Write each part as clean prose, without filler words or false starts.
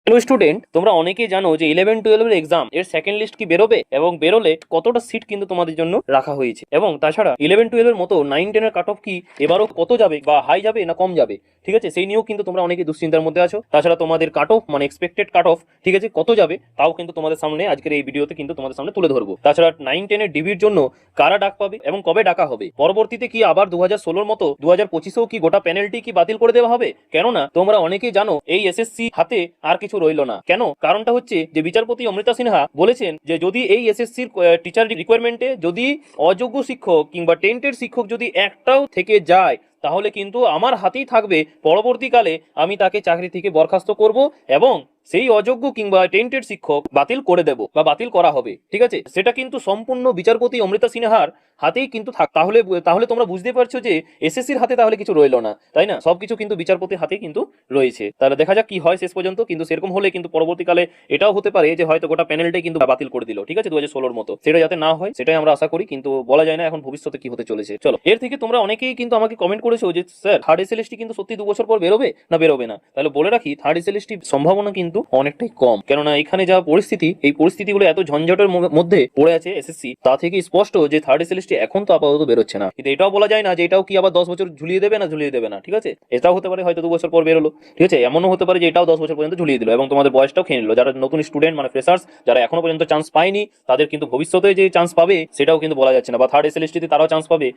Hello student, তোমরা অনেকেই জানো যে 11-12 এর এক্সাম এর সেকেন্ড লিস্ট কি বেরোবে এবং বেরোলে কতটা সিট কিন্তু তোমাদের জন্য রাখা হয়েছে, এবং তাছাড়া 11-12 এর মতো 9-10 এর কাট অফ কি এবারও কত যাবে বা হাই যাবে না কম যাবে, ঠিক আছে, সেই নিয়েও কিন্তু তোমরা অনেকে দুশ্চিন্তার মধ্যে আছো। তাছাড়া তোমাদের কাট অফ মানে এক্সপেক্টেড কাট অফ, ঠিক আছে, কত যাবে তাও কিন্তু তোমাদের সামনে আজকের এই ভিডিওতে কিন্তু তোমাদের সামনে তুলে ধরবো। তাছাড়া 9-10 এর ডিবির জন্য কারা ডাক পাবে এবং কবে ডাকা হবে, পরবর্তীতে কি আবার 2016 মতো 2025এও কি গোটা প্যানেলটি কি বাতিল করে দেওয়া হবে? কেননা তোমরা অনেকেই জানো এই এসএসসি হাতে আর কিছু রইল না। কেন? কারণটা হচ্ছে যে বিচারপতি অমৃতা সিনহা বলেছেন যে যদি এই এসএসসির টিচার রিকোয়ারমেন্টে যদি অযোগ্য শিক্ষক কিংবা টেন্টেড শিক্ষক যদি একটাও থেকে যায় তাহলে কিন্তু আমার হাতেই থাকবে, পরবর্তীকালে আমি তাকে চাকরি থেকে বরখাস্ত করব এবং সেই অযোগ্য কিংবা টেন্টেড শিক্ষক বাতিল করে দেব বা বাতিল করা হবে, ঠিক আছে। সেটা কিন্তু সম্পূর্ণ বিচারপতি অমৃতা সিনহার হাতেই কিন্তু থাক। তাহলে তাহলে তোমরা বুঝতে পারছো যে এসএসসির হাতে তাহলে কিছু রইলো না, তাই না? সবকিছু কিন্তু বিচারপতির হাতেই কিন্তু রয়েছে। তাহলে দেখা যাক কি হয় শেষ পর্যন্ত। কিন্তু সেরকম হলে কিন্তু পরবর্তীকালে এটাও হতে পারে যে হয়তো গোটা প্যানেলটাই কিন্তু বাতিল করে দিল, ঠিক আছে, 2016 মতো। সেটা যাতে না হয় সেটাই আমরা আশা করি, কিন্তু বলা যায় না এখন ভবিষ্যতে কি হতে চলেছে। চলো, এর থেকে তোমরা অনেকেই কিন্তু আমাকে কমেন্ট করেছো যে স্যার থার্ড এসএলএসটি কিন্তু সত্যি 2 বছর পর বেরোবে না বেরোবে না। তাহলে বলে রাখি, থার্ড এসএলএসটির সম্ভাবনা কিন্তু অনেকটাই কম, কেননা এখানে যা পরিস্থিতি, এই পরিস্থিতিগুলো এত ঝঞ্ঝাটের মধ্যে পড়ে আছে এসএসসি, তা থেকে স্পষ্ট যে থার্ড এসএলএসটি এখন তো আপাতত বেরোচ্ছে না। কিন্তু এটাও বলা যায় না যে এটাও কি আবার 10 বছর ঝুলিয়ে দেবে না ঝুলিয়ে দেবে না, ঠিক আছে। এটাও হতে পারে হয়তো 2 বছর পর বেরোলো, ঠিক আছে, এমনও হতে পারে যে এটাও 10 বছর পর্যন্ত ঝুলিয়ে দিল এবং তোমাদের বয়সটাও খেয়ে নিল। যারা নতুন স্টুডেন্ট মানে ফ্রেশার্স, যারা এখনো পর্যন্ত চান্স পায়নি, তাদের কিন্তু ভবিষ্যতে যে চান্স পাবে সেটাও কিন্তু বলা যাচ্ছে না, বা থার্ড এসএলএসটিতে তারাও চান্স পাবে,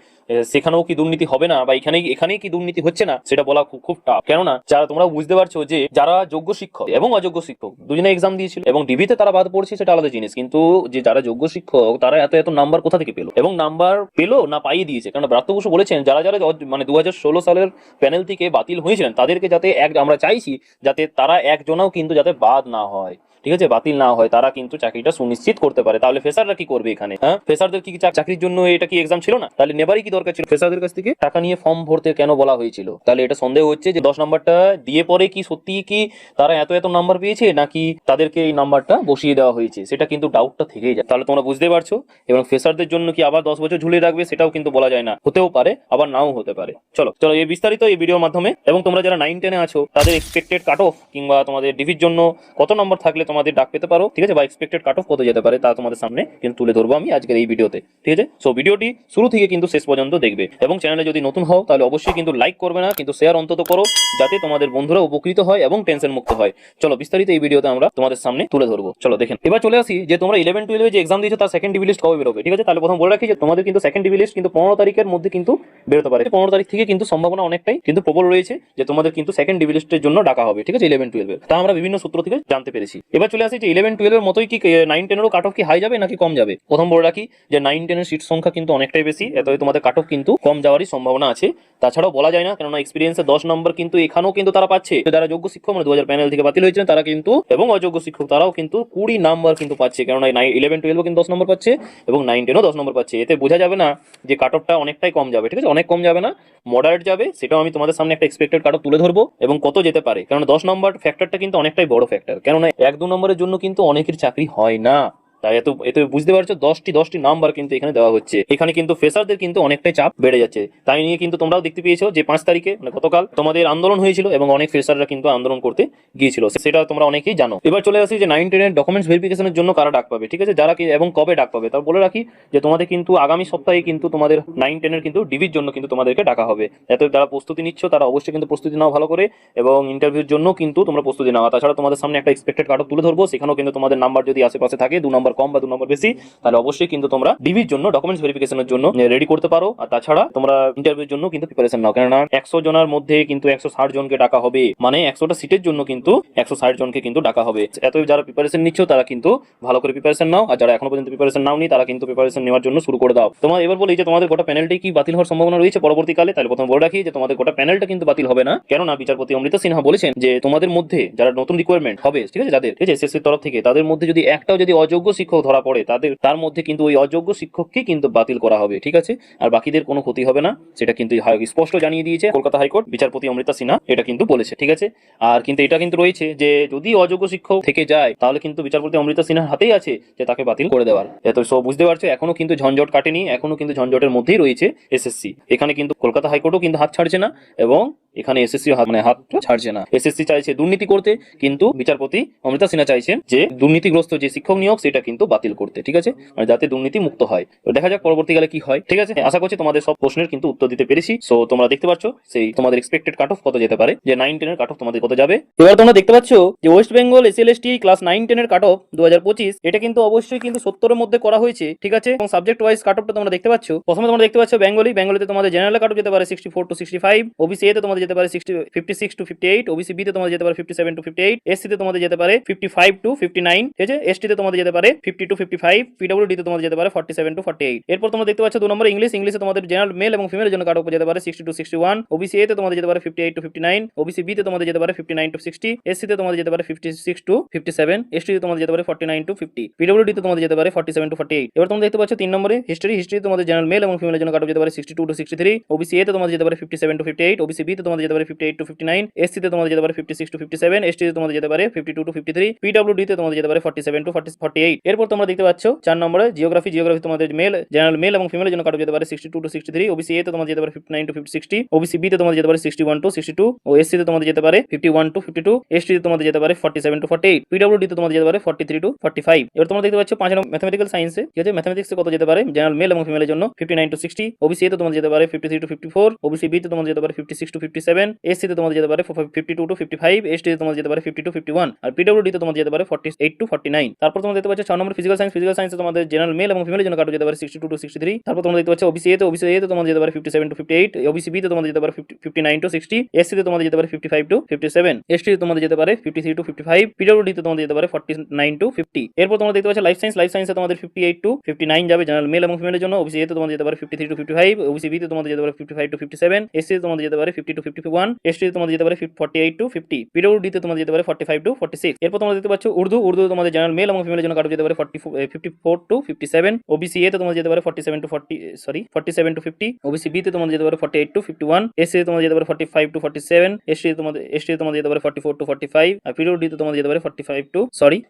সেখানেও কি দুর্নীতি হবে না বা এখানেই কি দুর্নীতি হচ্ছে না সেটা বলা খুব টাফ। কেননা যারা তোমরা বুঝতে পারছো যে যারা যোগ্য শিক্ষক এবং অযোগ্য শিক্ষক দুজনে এক্সাম দিয়েছিল এবং ডিবিতে তারা বাদ পড়ছে সেটা আলাদা জিনিস, কিন্তু যে যারা যোগ্য শিক্ষক তারা এত এত নাম্বার কোথা থেকে পেলো এবং নাম্বার পেলো না পাইয়ে দিয়েছে। কারণ ব্রাত্য বসু বলেছেন যারা যারা মানে 2016 সালের প্যানেল থেকে বাতিল হয়েছিলেন তাদেরকে যাতে আমরা চাইছি যাতে তারা একজনও কিন্তু যাতে বাদ না হয়, ঠিক আছে, বাতিল না হয়, তারা কিন্তু চাকরিটা সুনিশ্চিত করতে পারে। তাহলে ফ্রেশাররা কি করবে এখানে? হ্যাঁ, ফ্রেশারদের কি চাকরির জন্য এটা কি এক্সাম ছিল না? তাহলে নেবারই কি দরকার ছিল ফ্রেশারদের কাছ থেকে টাকা নিয়ে ফর্ম ভরতে কেন বলা হয়েছিল? তাহলে এটা সন্দেহ হচ্ছে যে 10 নাম্বারটা দিয়ে পরে কি সত্যি কি তারা এত এত নাম্বার পেয়েছে নাকি তাদেরকে এই নাম্বারটা বসিয়ে দেওয়া হয়েছে, সেটা কিন্তু ডাউটটা থেকেই যায়। তাহলে তোমরা বুঝতে পারছো। এবং ফ্রেশারদের জন্য কি আবার 10 বছর ঝুলিয়ে রাখবে সেটাও কিন্তু বলা যায় না, হতেও পারে আবার নাও হতে পারে। চলো চলো এই বিস্তারিত এই ভিডিওর মাধ্যমে, এবং তোমরা যারা 9-10 এ আছো তাদের এক্সপেক্টেড কাট অফ কিংবা তোমাদের ডিভির জন্য কত নম্বর থাকলে তোমাদের ডাক পেতে পারো, ঠিক আছে, বা এক্সপেক্টেড কাট অফ কত যেতে পারে তা তোমাদের সামনে কিন্তু তুলে ধরবো আমি আজকের এই ভিডিওতে, ঠিক আছে। সো ভিডিওটি শুরু থেকে কিন্তু শেষ পর্যন্ত দেখবে এবং চ্যানেলে যদি নতুন হও তাহলে অবশ্যই কিন্তু লাইক করবে না, কিন্তু শেয়ার অন্তত করো যাতে তোমাদের বন্ধুরা উপকৃত হয় এবং টেনশন মুক্ত হয়। চলো বিস্তারিত এই ভিডিওতে আমরা তোমাদের সামনে তুলে ধরবো। চলো দেখেন, এবার চলে আসি যে তোমরা 11-12 যে এক্সাম দিয়েছো তার সেকেন্ড ডিবি লিস্ট কবে বেরোবে, ঠিক আছে। তাহলে প্রথম বলে রাখি যে তোমাদের কিন্তু সেকেন্ড ডিবি লিস্ট কিন্তু 15 তারিখের মধ্যে কিন্তু বেরোতে পারে। 15 তারিখ থেকে কিন্তু সম্ভাবনা অনেকটাই কিন্তু প্রবল রয়েছে যে তোমাদের কিন্তু সেকেন্ড ডিবি লিস্টের জন্য ডাকা হবে, ঠিক আছে, 11-12 তা আমরা বিভিন্ন সূত্র থেকে জানতে পেরেছি। এবার চলে আসি যে 11-12 এর মতোই কি 9-10 কাট অফ কি হাই যাবে নাকি কম যাবে। প্রথম বলে রাখি যে 9-10 এর সিট সংখ্যা কিন্তু অনেকটাই বেশি, এতই তোমাদের কাট অফ কিন্তু কম যাওয়ারই সম্ভাবনা আছে। তাছাড়াও বলা যায় না, কেননা এক্সপিরিয়েন্সে 10 নম্বর কিন্তু এখানেও কিন্তু তারা পাচ্ছে। যারা যোগ্য শিক্ষক মানে 2000 প্যানেল থেকে বাতিল হয়েছিলেন তারা কিন্তু, এবং অযোগ্য শিক্ষক তারাও কিন্তু 20 নাম্বার কিন্তু পাচ্ছে, কেননা 11-12 কিন্তু 10 নম্বর পাচ্ছে এবং 9-10ও 10 নম্বর পাচ্ছে। এতে বোঝা যাবে না যে কাট অফটা অনেকটাই কম যাবে, ঠিক আছে, অনেক কম যাবে না, মডারেট যাবে। সেটাও আমি তোমাদের সামনে একটা এক্সপেক্টেড কাট অফ তুলে ধরবো এবং কত যেতে পারে, কারণ 10 নম্বর ফ্যাক্টরটা কিন্তু অনেকটাই বড় ফ্যাক্টর, কেননা 1-2 নম্বরের জন্য কিন্তু অনেকের চাকরি হয় না। তাই এত বুঝতে পারছো 10টি নাম্বার কিন্তু এখানে দেওয়া হচ্ছে। এখানে কিন্তু ফ্রেশারদের কিন্তু অনেকটাই চাপ বেড়ে যাচ্ছে। তাই নিয়ে কিন্তু তোমরাও দেখতে পেয়েছো যে 5 তারিখে মানে গতকাল তোমাদের আন্দোলন হয়েছিল এবং অনেক ফ্রেশাররা কিন্তু আন্দোলন করতে গিয়েছিল, সেটা তোমরা অনেকেই জানো। এবার চলে আসি যে 9-10 এর ডকুমেন্টস ভেরিফিকেশনের জন্য কারা ডাক পাবে, ঠিক আছে, যারা কি এবং কবে ডাক পাবে। তার বলে রাখি যে তোমাদের কিন্তু আগামী সপ্তাহে কিন্তু তোমাদের 9-10 এর কিন্তু ডিভির জন্য কিন্তু তোমাদেরকে ডাকা হবে। এত যারা প্রস্তুতি নিচ্ছ তারা অবশ্যই কিন্তু প্রস্তুতি নাও ভালো করে এবং ইন্টারভিউর জন্য কিন্তু তোমরা প্রস্তুতি নাও। তাছাড়া তোমাদের সামনে একটা এক্সপেক্টেড কাট অফ তুলে ধরবো, সেখানেও কিন্তু তোমাদের নাম্বার যদি আশেপাশে থাকে 2 নম্বর কম বা 2 নম্বর বেশি, তাহলে অবশ্যই কিন্তু তোমরা ডিভির জন্য ডকুমেন্টস ভেরিফিকেশনের জন্য রেডি করতে পারো। আর তাছাড়া তোমরা ইন্টারভিউর জন্য কিন্তু প্রিপারেশন নাও, কেননা 100 জনের মধ্যে কিন্তু 160 জনকে ডাকা হবে, মানে 100টা সিটের জন্য কিন্তু 160 জনকে কিন্তু ডাকা হবে। এত যারা প্রিপারেশন নিচ্ছ তারা কিন্তু ভালো করে প্রিপারেশন নাও, আর যারা এখনো পর্যন্ত প্রিপারেশন নাওনি তারা কিন্তু প্রিপারেশন নেওয়ার জন্য শুরু করে দাও। তোমার এবার বলি যে তোমাদের গোটা প্যানেলটি কি বাতিল হওয়ার সম্ভাবনা রয়েছে পরবর্তীকালে। তাহলে প্রথম বলে রাখি যে তোমাদের গোটা প্যানেলটা কিন্তু বাতিল হবে না, কেননা বিচারপতি অমৃতা সিনহা বলেছেন যে তোমাদের মধ্যে যারা নতুন রিকোয়ারমেন্ট হবে, ঠিক আছে, যাদের, ঠিক আছে, এসএসসির তরফ থেকে তাদের মধ্যে যদি একটাও যদি অযোগ্য শিক্ষক ধরা পড়ে তার মধ্যে কিন্তু ওই অযোগ্য শিক্ষককে কিন্তু বাতিল করা হবে, ঠিক আছে, আর বাকিদের কোনো ক্ষতি হবে না, সেটা কিন্তু স্পষ্ট জানিয়ে দিয়েছে কলকাতা হাইকোর্ট। বিচারপতি অমৃতা সিনহা এটা কিন্তু বলেছে, ঠিক আছে। আর কিন্তু এটা কিন্তু রয়েছে যে যদি অযোগ্য শিক্ষক থেকে যায় তাহলে কিন্তু বিচারপতি অমৃতা সিনহার হাতেই আছে যে তাকে বাতিল করে দেওয়ার। এত সব বুঝতে পারছো, এখনো কিন্তু ঝঞ্ঝট কাটেনি, এখনো কিন্তু ঝঞ্ঝটের মধ্যেই রয়েছে এসএসসি। এখানে কিন্তু কলকাতা হাইকোর্টও কিন্তু হাত ছাড়ছে না এবং এখানে এসএসসি হাত ছাড়ছে না। এসএসসি চাইছে দুর্নীতি করতে, কিন্তু বিচারপতি অমৃতা সিনহা চাইছেন যে দুর্নীতিগ্রস্ত যে শিক্ষক নিয়োগ সেটা কিন্তু বাতিল করতে, ঠিক আছে, মানে যাতে দুর্নীতি মুক্ত হয়। তো দেখা যাক পরবর্তীকালে কি হয়, ঠিক আছে। আশা করছি তোমাদের সব প্রশ্নের কিন্তু উত্তর দিতে পেরেছি। সো তোমরা দেখতে পাচ্ছ সেই তোমাদের এক্সপেক্টেড কাট অফ কত যেতে পারে, যে 9-10 এর কাট অফ তোমাদের কত যাবে। এবার তোমরা দেখতে পাচ্ছ যে ওয়েস্ট বেঙ্গল এসএলএসটি ক্লাস 9-10 এর কাট অফ 2025 এটা কিন্তু অবশ্যই কিন্তু 70 এর মধ্যে করা হয়েছে, ঠিক আছে। এবং সাবজেক্ট ওয়াইজ কাট অফটা তোমরা দেখতে পাচ্ছ। প্রথমে তোমরা দেখতে পাচ্ছ বেঙ্গলিতে তোমাদের জেনারেল কাট অফ যেতে পারে 64 to 65, ওবিসি এ তে তোমাদের যেতে পারে 56 to 58, ওবিসি বি তে তোমাদের যেতে পারে 57 to 58, এসসি তে তোমাদের যেতে পারে 55 to 59, ঠিক আছে। এসটি তে তোমাদের যেতে পারে 50 to 55, পিডব্লিউডি তে তোমাদের যেতে পারে 47 to 48। এরপর তোমরা দেখতে পাচ্ছ 2 নম্বর ইংলিশে তোমাদের জেনারেল মেল এবং ফিমেলের জন্য কাট অফ যেতে পারে 60 to 61, ওবিসি এ তে তোমাদের যেতে পারে 58 to 59, ওবিসি বি তে তোমাদের যেতে পারে 59 to 60, এসসি তে তোমাদের যেতে পারে 56 to 57, এসটি তে তোমাদের যেতে পারে 49 to 50, পিডব্লিউডি তে তোমাদের যেতে পারে 47 to 48। এবার তোমরা দেখতে পাচ্ছ 3 নম্বরে হিস্ট্রি তোমাদের জেনারেল মেল এবং ফিমেলের জন্য কাট অফ যেতে পারে 62 to 63, ওবিসি এ তে তোমাদের যেতে পারে 57 to 58, ওবিসি বি তে তোমাদের যেতে পারে 58 to 59, এসসি তে তোমাদের যেতে পারে 56 to 57, এসটি তে তোমাদের যেতে পারে 52 to 53, পিডব্লিউডি তে তোমাদের যেতে পারে 47 to 48। এরপর তোমরা দেখতে পাচ্ছ 4 নম্বরে জিওগ্রাফি তোমাদের জেনারেল মেল এবং ফিমেলের জন্য কাট অফ যেতে পারে 62 to 63, ওবিসি এ তে তোমাদের যেতে পারে 59 to 60, ওবিসি বি তে তোমাদের যেতে পারে 61 to 62, ও এসসি তে তোমাদের যেতে পারে 51 to 52, এসটি তে তোমাদের যেতে পারে 47 to 48, পিডব্লিউডি তে তোমাদের যেতে পারে 43 to 45। এবার তোমরা দেখতে পাচ্ছ 5 নম্বর ম্যাথমেটিক্যাল সায়েন্সে, ঠিক আছে, ম্যাথমেটিক্সে কত যেতে পারে জেনারেল মেল এবং ফিমেলের জন্য 59 to 60, ওবিসি এ তে তোমাদের যেতে পারে 53 to 54, ওবিসি বি তে তোমাদের যেতে পারে 56 to 57, এসসি তে তোমাদের যেতে পারে 52 to 55, এসটি তে তোমাদের যেতে পারে 50 to 51, আর পিডব্লিউডি তে তোমাদের যেতে পারে 48 to 49। তারপর তোমরা দেখতে পাচ্ছ 6 নম্বর ফিজিক্যাল সায়েন্সে তোমাদের জেনারেল মেল এবং ফিমেলের জন্য কাট অফ যেতে পারে 62 to 63। তারপর তোমরা দেখতে পাচ্ছ ওবিসি এ তে তোমাদের যেতে পারে 57 to 58, ওবিসি বি তে তোমাদের যেতে পারে 59 to 60, এসসি তে তোমাদের যেতে পারে 55 to 57, এসটি তে তোমাদের যেতে পারে 53 to 55, পিডব্লিউডি তে তোমাদের যেতে পারে 49 to 50। এরপর তোমরা দেখতে পাচ্ছ লাইফ সায়েন্সে তোমাদের 58 to 59 যাবে জেনারেল মেল এবং ফিমেলের জন্য, ওবিসি এ তে তোমাদের যেতে পারে 53 to 55, ওবিসি বি তে তোমাদের যেতে পারে 55 to 57, এসসি তে তোমাদের যেতে পারে 50 to 51, এসটি তে তোমাদের যেতে পারে 48 to 50, পিডব্লিউডি তে তোমাদের যেতে পারে 45 to 46। এরপর তোমরা দেখতে পাচ্ছ উর্দু তোমাদের জেনারেল মেল এবং ফিমেলের জন্য কাট অফ যেতে পারে 54 to 57, ওবিসি এ তে তোমাদের যেতে পারে 47 to 50, ওবিসি বি তে তোমাদের যেতে পারে 48 to 51, এসসি তে তোমাদের যেতে পারে 45 to 47, এসটি তে তোমাদের যেতে পারে 44 to 45, আর পিডব্লিউডি তে তোমাদের যেতে পারে 45 to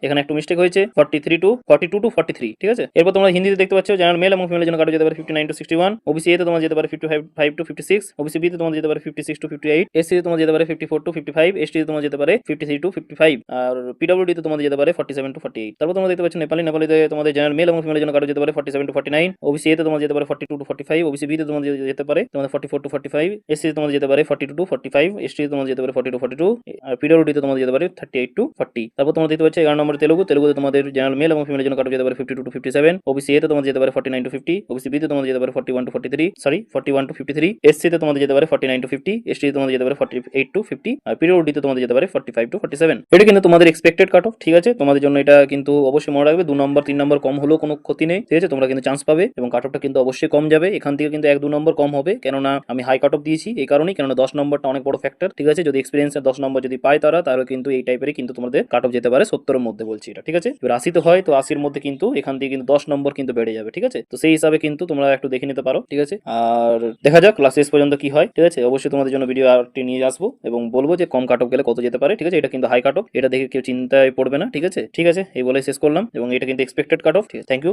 এখানে একটু মিস্টেক হয়েছে 42 to 43, ঠিক আছে। এরপর তোমরা হিন্দিতে দেখতে পাচ্ছ জেনারেল মেল এবং ফিমেলের জন্য কাট অফ যেতে পারে 59 to 61, ওবিসি এ তে তোমাদের যেতে পারে 55 to 56, ওবিসি বি তে তোমাদের যেতে পারে 56 to 58, এসসি তে তোমাদের যেতে পারে 54 to 55, এসটি তে তোমাদের যেতে পারে 53 to 55, আর পিডব্লিউডি তে তোমাদের যেতে পারে 47 to 48। তারপর তোমরা দেখতে পাচ্ছ নেপালিতে তোমাদের জেনারেল মেল এবং ফিমেলের জন্য কাট অফ যেতে পারে 47 to 49, ওবিসি এ তে তোমাদের যেতে পারে 42 to 45, ওবিসি বি তে তোমাদের যেতে পারে তোমাদের 44 to 45, এসসি তে তোমাদের যেতে পারে 42 to 45, এসটি তে তোমাদের যেতে পারে 40 to 42, আর পিডব্লিউডি তে তোমাদের যেতে পারে 38 to 40। তারপর তোমরা দেখতে পাচ্ছ 11 নম্বরে তেলুগুতে তোমাদের জেনারেল মেল এবং ফিমেলের জন্য কাট অফ যেতে পারে 52 to 57, ওবিসি এ তে তোমাদের যেতে পারে 49 to 50, ওবিসি বি তে তোমাদের যেতে পারে 41 to 53, এসসি তে তোমাদের যেতে পারে 49 to 50, এসটি তে তোমাদের যেতে পারে 48 to 50, আর পিডব্লিউডি তে তোমাদের যেতে পারে 45 to 47। এটা কিন্তু তোমাদের এক্সপেক্টেড কাট অফ, ঠিক আছে। তোমাদের জন্য এটা কিন্তু অবশ্যই মনে রাখবে 2 নম্বর 3 নম্বর কম হলেও কোনো ক্ষতি নেই, ঠিক আছে। তোমরা কিন্তু চান্স পাবে এবং কাট অফটা কিন্তু অবশ্যই কম যাবে। এখান থেকে কিন্তু 1-2 নম্বর কম হবে, কেননা আমি হাই কাট অফ দিয়েছি এই কারণেই, কেননা 10 নম্বরটা অনেক বড় ফ্যাক্টর, ঠিক আছে। যদি এক্সপিরিয়েন্সের 10 নম্বর যদি পায় তাহলে কিন্তু এই টাইপেরই কিন্তু তোমাদের কাট অফ যেতে পারে 70 এর মধ্যে, বলছি এটা, ঠিক আছে। এবার 80 তো হয়, তো 80 এর মধ্যে কিন্তু এখান থেকে কিন্তু 10 নম্বর কিন্তু বেড়ে যাবে, ঠিক আছে। তো সেই হিসাবে কিন্তু তোমরা একটু দেখে নিতে পারো, ঠিক আছে। আর দেখা যাক ক্লাস শেষ পর্যন্ত কি হয়, ঠিক আছে। অবশ্যই তোমাদের জন্য ভিডিও আরটি নিয়ে আসবো এবং বলবো যে কম কাট অফ গেলে কত যেতে পারে, ঠিক আছে। এটা কিন্তু হাই কাট অফ, এটা দেখে কেউ চিন্তায় পড়বে না, ঠিক আছে। এই বলে শেষ করলাম এবং এটা কিন্তু এক্সপেক্টেড কাট অফ, ঠিক আছে। Thank you.